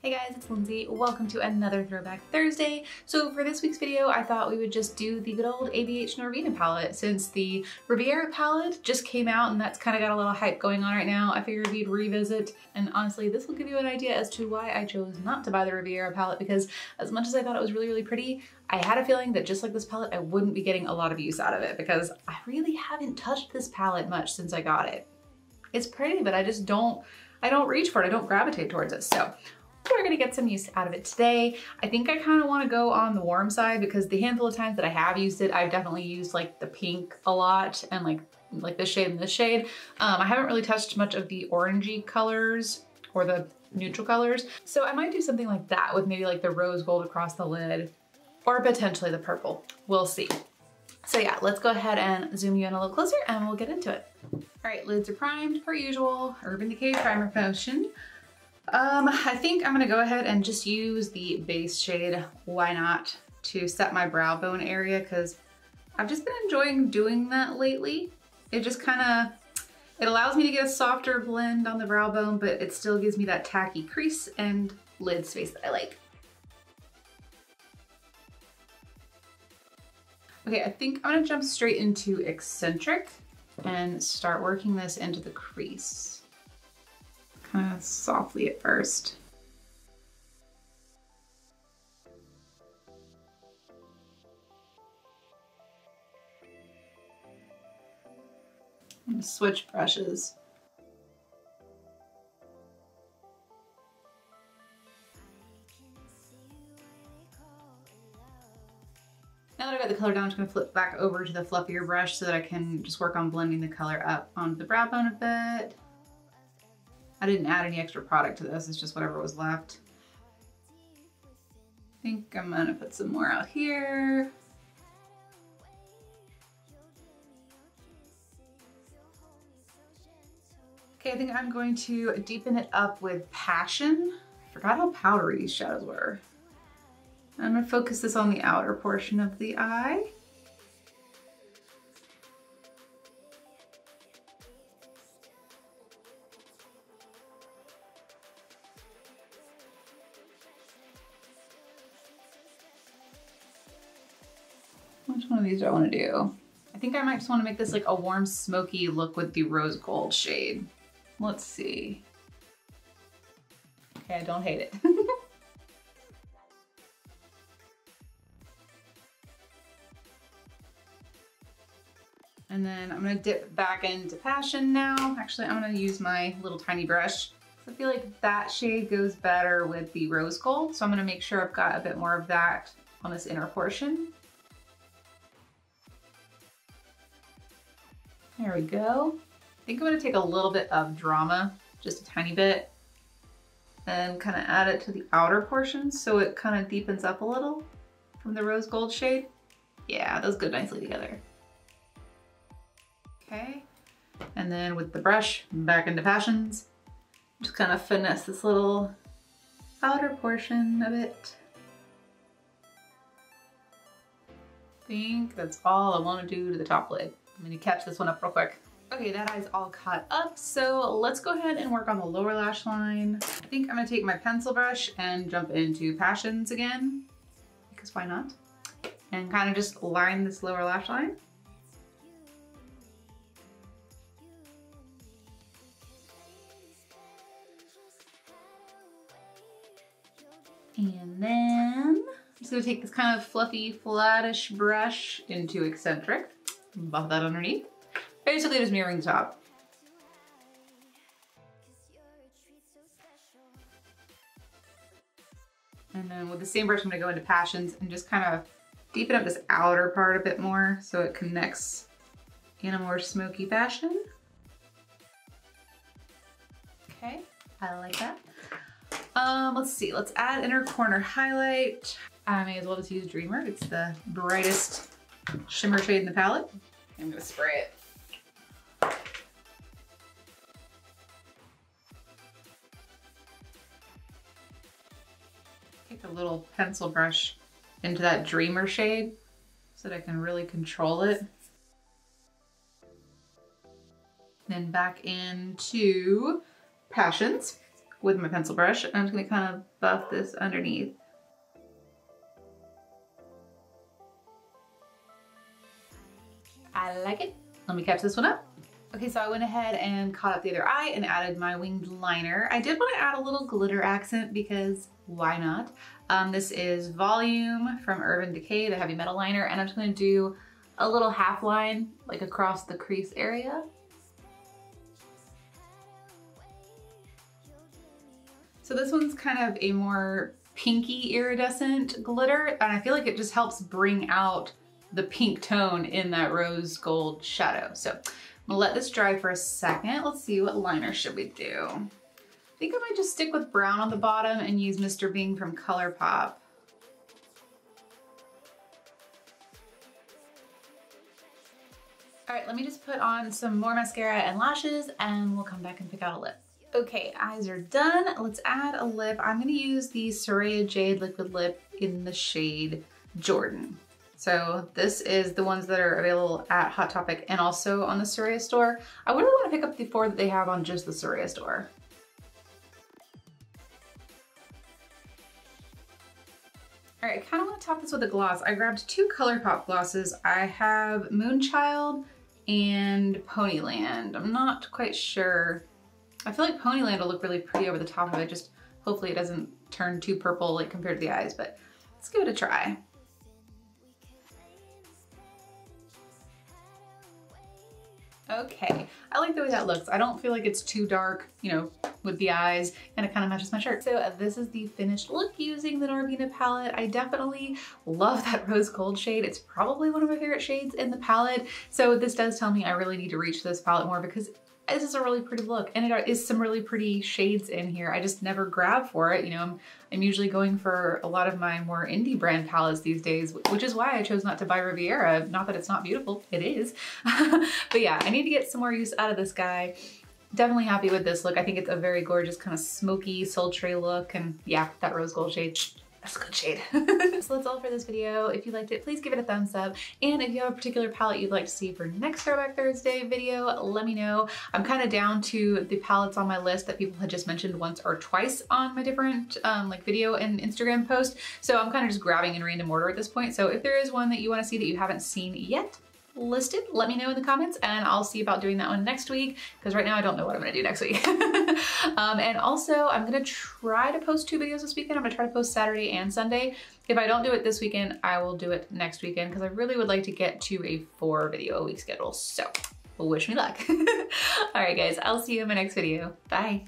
Hey guys, it's Lindsay. Welcome to another Throwback Thursday. So for this week's video, I thought we would just do the good old ABH Norvina palette. Since the Riviera palette just came out and that's kind of got a little hype going on right now, I figured we'd revisit. And honestly, this will give you an idea as to why I chose not to buy the Riviera palette, because as much as I thought it was really, really pretty, I had a feeling that just like this palette, I wouldn't be getting a lot of use out of it because I really haven't touched this palette much since I got it. It's pretty, but I don't reach for it. I don't gravitate towards it. So we're gonna get some use out of it today. I think I kind of want to go on the warm side because the handful of times that I have used it, I've definitely used like the pink a lot and like this shade and this shade. I haven't really touched much of the orangey colors or the neutral colors. So I might do something like that with maybe like the rose gold across the lid or potentially the purple. We'll see. So yeah, let's go ahead and zoom you in a little closer and we'll get into it. All right, lids are primed per usual, Urban Decay primer potion. I think I'm gonna go ahead and just use the base shade, why not, to set my brow bone area, because I've just been enjoying doing that lately. It just it allows me to get a softer blend on the brow bone, but it still gives me that tacky crease and lid space that I like. Okay, I think I'm gonna jump straight into Eccentric and start working this into the crease. Kind of softly at first. I'm gonna switch brushes. Now that I've got the color down, I'm just gonna flip back over to the fluffier brush so that I can just work on blending the color up onto the brow bone a bit. I didn't add any extra product to this, it's just whatever was left. I think I'm gonna put some more out here. Okay, I think I'm going to deepen it up with Passion. I forgot how powdery these shadows were. I'm gonna focus this on the outer portion of the eye. Which one of these do I want to do? I think I might just want to make this like a warm, smoky look with the rose gold shade. Let's see. Okay, I don't hate it. And then I'm gonna dip back into Passion now. Actually, I'm gonna use my little tiny brush. I feel like that shade goes better with the rose gold. So I'm gonna make sure I've got a bit more of that on this inner portion. There we go. I think I'm gonna take a little bit of Drama, just a tiny bit, and kind of add it to the outer portion so it kind of deepens up a little from the rose gold shade. Yeah, those go nicely together. Okay, and then with the brush, back into Passions, just kind of finesse this little outer portion of it. I think that's all I want to do to the top lid. I'm gonna catch this one up real quick. Okay, that eye's all caught up, so let's go ahead and work on the lower lash line. I think I'm gonna take my pencil brush and jump into Passions again, because why not? And kind of just line this lower lash line. And then I'm just gonna take this kind of fluffy, flattish brush into Eccentric. Buff that underneath. Basically just mirroring the top. And then with the same brush, I'm gonna go into Passions and just kind of deepen up this outer part a bit more so it connects in a more smoky fashion. Okay, I like that. Let's see, let's add inner corner highlight. I may as well just use Dreamer. It's the brightest shimmer shade in the palette. I'm gonna spray it. Take a little pencil brush into that Dreamer shade so that I can really control it. Then back into Passions. with my pencil brush. I'm just gonna kind of buff this underneath. I like it. Let me catch this one up. Okay, so I went ahead and caught up the other eye and added my winged liner. I did want to add a little glitter accent because why not? This is Volume from Urban Decay, the heavy metal liner, and I'm just gonna do a little half line like across the crease area. So this one's kind of a more pinky iridescent glitter, and I feel like it just helps bring out the pink tone in that rose gold shadow. So I'm gonna let this dry for a second. Let's see, what liner should we do? I think I might just stick with brown on the bottom and use Mr. Bing from ColourPop. All right, let me just put on some more mascara and lashes and we'll come back and pick out a lip. Okay, eyes are done. Let's add a lip. I'm gonna use the Soraya Jade Liquid Lip in the shade Jordan. So this is the ones that are available at Hot Topic and also on the Soraya store. I really want to pick up the 4 that they have on just the Soraya store. All right, I kind of want to top this with a gloss. I grabbed 2 ColourPop glosses. I have Moonchild and Ponyland. I'm not quite sure. I feel like Ponyland will look really pretty over the top of it. Just hopefully it doesn't turn too purple like compared to the eyes, but let's give it a try. Okay, I like the way that looks. I don't feel like it's too dark, you know, with the eyes, and it kind of matches my shirt. So this is the finished look using the Norvina palette. I definitely love that rose gold shade. It's probably one of my favorite shades in the palette. So this does tell me I really need to reach this palette more because this is a really pretty look, and it is some really pretty shades in here. I just never grab for it. You know, I'm usually going for a lot of my more indie brand palettes these days, which is why I chose not to buy Riviera. Not that it's not beautiful, it is. But yeah, I need to get some more use out of this guy. Definitely happy with this look. I think it's a very gorgeous kind of smoky, sultry look, and yeah, that rose gold shade. That's a good shade. So that's all for this video. If you liked it, please give it a thumbs up. And if you have a particular palette you'd like to see for next Throwback Thursday video, let me know. I'm kind of down to the palettes on my list that people had just mentioned once or twice on my different like video and Instagram post. So I'm kind of just grabbing in random order at this point. So if there is one that you want to see that you haven't seen yet, listed, let me know in the comments and I'll see about doing that one next week, because right now I don't know what I'm gonna do next week. And also I'm gonna try to post 2 videos this weekend. I'm gonna try to post Saturday and Sunday. If I don't do it this weekend, I will do it next weekend because I really would like to get to a 4 video a week schedule. So wish me luck. All right guys, I'll see you in my next video. Bye.